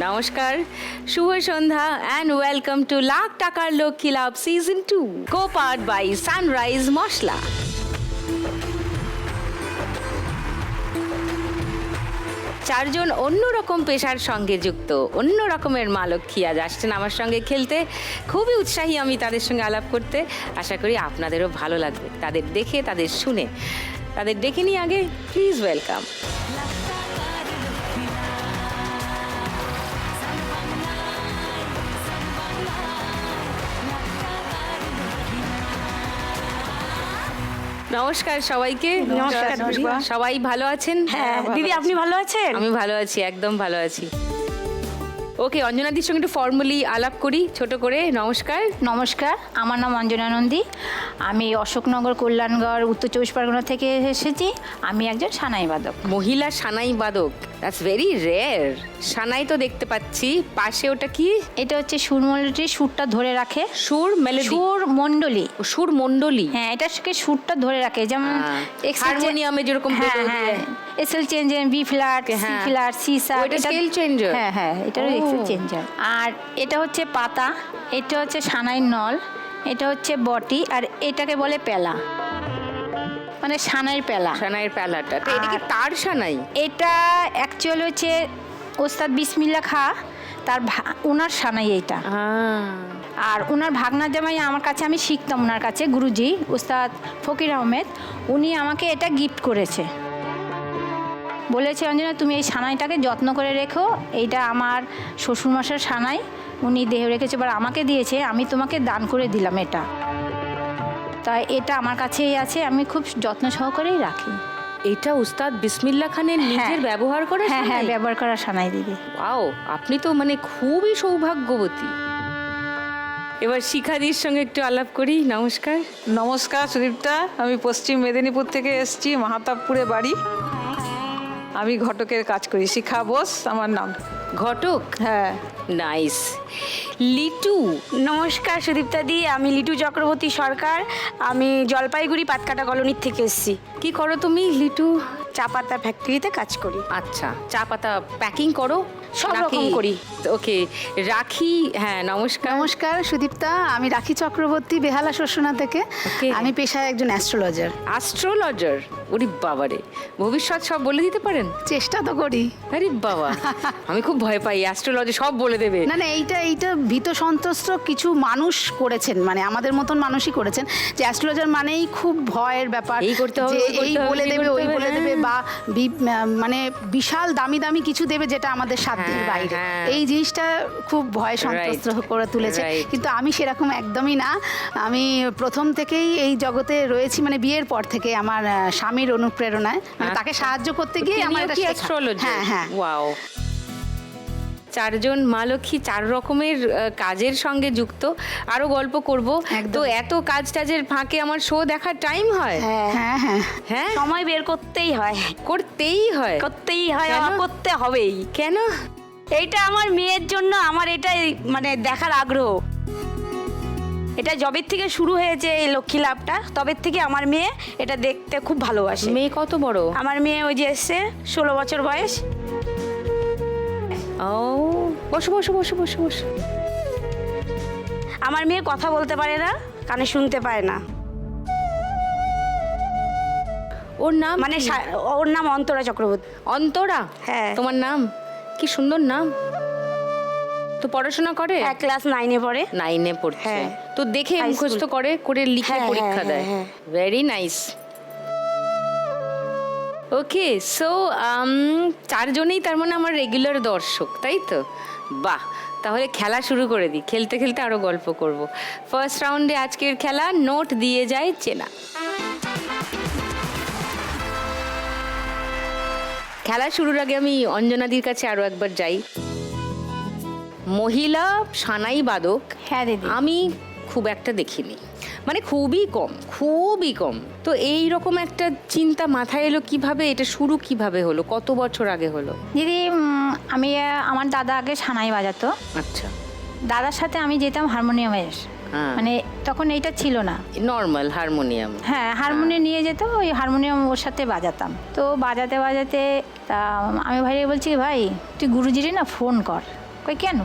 নমস্কার, শুভ সন্ধ্যা অ্যান্ড ওয়েলকাম টু লাখ টাকার লক্ষ্মী লাভ season 2 co powered by Sunrise মশলা। চারজন অন্যরকম পেশার সঙ্গে যুক্ত অন্য রকমের মা লক্ষ্মী আজ আসছেন আমার সঙ্গে খেলতে। খুবই উৎসাহী আমি তাদের সঙ্গে আলাপ করতে। আশা করি আপনাদেরও ভালো লাগবে তাদের দেখে, তাদের শুনে। তাদের ডেকে নিয়ে আগে প্লিজ ওয়েলকাম। নমস্কার সবাইকে। নমস্কার। সবাই ভালো আছেন? হ্যাঁ দিদি, আপনি ভালো আছেন? আমি ভালো আছি, একদম ভালো আছি। ওকে, অঞ্জনাদির সঙ্গে একটু ফর্মালি আলাপ করি ছোট করে। নমস্কার। নমস্কার, আমার নাম অঞ্জনা নন্দী। আমি অশোকনগর, কল্যাণগড়, উত্তর চব্বিশ পরগনা থেকে এসেছি। আমি একজন সানাই বাদক। মহিলা সানাই বাদক, দ্যাটস ভেরি রেয়ার। সানাই তো দেখতে পাচ্ছি, পাশে ওটা কি? এটা হচ্ছে সুরমণ্ডলী, সুরটা ধরে রাখে। সুর মেলোডি? সুর মণ্ডলী। সুর মণ্ডলী, হ্যাঁ, এটাকে সুরটা ধরে রাখে। যেমন হারমোনিয়ামে যেরকম SL changer, B flat, C flat, C sharp, এটা স্কেল চেঞ্জার। হ্যাঁ হ্যাঁ, এটারও এক্সেল চেঞ্জার। আর এটা হচ্ছে পাতা, এটা হচ্ছে সানাই নল, এটা হচ্ছে বটি, আর এটাকে বলে পেলা, মানে সানাইয়ের পেলা। সানাইয়ের পেলাটা তো এটা কি তার সানাই? এটা অ্যাকচুয়ালি হচ্ছে ওস্তাদ বিসমিল্লাহ খাঁ, তার ওনার সানাই এইটা। আর ওনার ভাগনা জামাই আমার কাছে, আমি শিখতাম ওনার কাছে, গুরুজি ওস্তাদ ফকির আহমেদ, উনি আমাকে এটা গিফট করেছে। বলেছে অঞ্জনা, তুমি এই সানাইটাকে যত্ন করে রেখো, এইটা আমার শ্বশুরমশাইয়ের সানাই, উনি দেহ রেখেছে, এবার আমাকে দিয়েছে, আমি তোমাকে দান করে দিলাম এটা। তাই এটা আমার কাছেই আছে, আমি খুব যত্ন সহকারেই রাখি। এটা উস্তাদ বিসমিল্লাহ খানের নিজের ব্যবহার করা? হ্যাঁ হ্যাঁ, ব্যবহার করা সানাই দিদি। ওয়াও, আপনি তো মানে খুবই সৌভাগ্যবতী। এবার শিখাদির সঙ্গে একটু আলাপ করি। নমস্কার। নমস্কার সুদীপ্তা, আমি পশ্চিম মেদিনীপুর থেকে এসেছি, মাহাতাবপুরে বাড়ি। আমি ঘটকের কাজ করি। শিখা বোস আমার নাম। ঘটক? হ্যাঁ। নাইস। লিটু? নমস্কার সুদীপ্তা দি, আমি লিটু চক্রবর্তী সরকার। আমি জলপাইগুড়ি পাতকাটা কলোনির থেকে এসেছি। কি করো তুমি লিটু? চা পাতা ফ্যাক্টরিতে কাজ করি। আচ্ছা, চা পাতা প্যাকিং করো? সব রকম করি। ওকে, রাখি। হ্যাঁ নমস্কার। নমস্কার সুদীপ্তা, আমি রাখি চক্রবর্তী, বেহালা শস্যনা থেকে। আমি পেশায় একজন অ্যাস্ট্রোলজার। অ্যাস্ট্রোলজার? ওরে বাবারে, ভবিষ্যৎ সব বলে দিতে পারেন? চেষ্টা তো করি। আরে বাবা, আমি খুব ভয় পাই অ্যাস্ট্রোলজার সব বলে দেবে। না না, এইটা ভীত সন্ত্রস্ত কিছু মানুষ করেছেন, মানে আমাদের মতন মানুষই করেছেন, যে অ্যাস্ট্রোলজার মানেই খুব ভয়ের ব্যাপার, এই করতে হবে, যে ওই করতে এই হবে, বলে এই দেবে, করতে ওই হবে, বলে দেবে, বা মানে বিশাল দামি দামি কিছু দেবে যেটা আমাদের সাধ্যের বাইরে। এই জিনিসটা খুব ভয় সন্ত্রস্ত করে তুলেছে। কিন্তু আমি সেরকম একদমই না। আমি প্রথম থেকেই এই জগতে রয়েছি, মানে বিয়ের পর থেকে আমার স্বামীর অনুপ্রেরণায়, মানে তাকে সাহায্য করতে গিয়ে আমার এটা শেখা। অ্যাস্ট্রোলজার? হ্যাঁ হ্যাঁ। ওয়াও। চারজন মা লক্ষ্মী চার রকমের কাজের সঙ্গে যুক্ত। আরো গল্প করব। তো এত কাজ টাজের ফাঁকে আমার শো দেখার টাইম হয়? হ্যাঁ হ্যাঁ হ্যাঁ, সময় বের করতেই হয়, করতেই হয়। আমার করতে হবেই। কেন? এইটা আমার মেয়ের জন্য, আমার এটা মানে দেখার আগ্রহ। এটা যবের থেকে শুরু হয়েছে এই লক্ষ্মী লাভটা, তবের থেকে আমার মেয়ে এটা দেখতে খুব ভালোবাসে। মেয়ে কত বড়? আমার মেয়ে ওই যে এসছে, 16 বছর বয়স। ও, বসো বসো বসো বসো বসো। আমার মেয়ে কথা বলতে পারে না, কানে শুনতে পায় না। ওর নাম মানে কি? ওর নাম অন্তরা চক্রবর্তী। অন্তরা? হ্যাঁ। তোমার নাম? কি সুন্দর নাম। তো পড়াশোনা করে? ক্লাস 9-এ পড়ে। 9-এ পড়ছে। হ্যাঁ। তো দেখে হাই মুখস্থ স্কুল। করে লিখে হ্যাঁ, পরীক্ষা হ্যাঁ, দেয়। হ্যাঁ। Very nice. ওকে, সো চারজনেই তার মানে আমার রেগুলার দর্শক, তাই তো? বাহ, তাহলে খেলা শুরু করে দিই। খেলতে খেলতে আরো গল্প করব। ফার্স্ট রাউন্ডে আজকের খেলা নোট দিয়ে যায় চেনা। খেলা শুরুর আগে আমি অঞ্জনাদির কাছে আরো একবার যাই। মহিলা সানাই বাদক হ্যাঁ দিদি। আমি খুব একটা দেখিনি, মানে খুবই কম। তো এই রকম একটা চিন্তা মাথায় এলো কিভাবে? এটা শুরু কিভাবে হলো? কত বছর আগে হলো? দিদি, আমি আমার দাদা আগে সানাই বাজাতো। আচ্ছা। দাদার সাথে আমি যেতাম হারমোনিয়ামে, মানে তখন এইটা ছিল না, নর্মাল হারমোনিয়াম। হ্যাঁ, হারমোনিয়াম নিয়ে যেত, ওই হারমোনিয়াম ওর সাথে বাজাতাম। তো বাজাতে বাজাতে তা আমি ভাইকে বলছি, ভাই তুই গুরুজিরে না ফোন কর, কই কেন